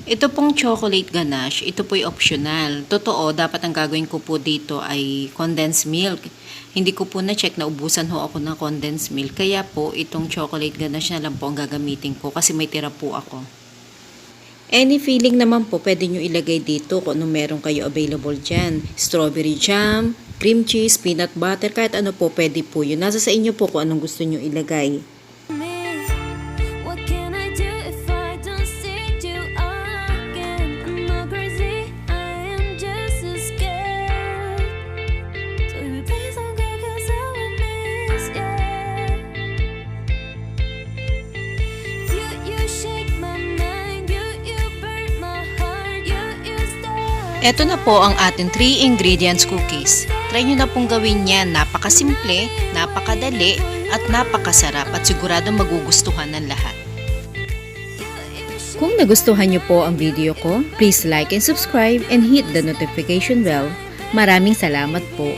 Ito pong chocolate ganache, ito po'y optional. Totoo, dapat ang gagawin ko po dito ay condensed milk. Hindi ko po na-check na ubusan ho ako ng condensed milk. Kaya po, itong chocolate ganache na lang po ang gagamitin ko kasi may tira po ako. Any filling naman po, pwede nyo ilagay dito kung anong meron kayo available dyan. Strawberry jam, cream cheese, peanut butter, kahit ano po, pwede po yun. Nasa sa inyo po kung anong gusto nyo ilagay. Ito na po ang ating 3 ingredients cookies. Try nyo na pong gawin yan. Napakasimple, napakadali, at napakasarap at sigurado magugustuhan ng lahat. Kung nagustuhan nyo po ang video ko, please like and subscribe and hit the notification bell. Maraming salamat po.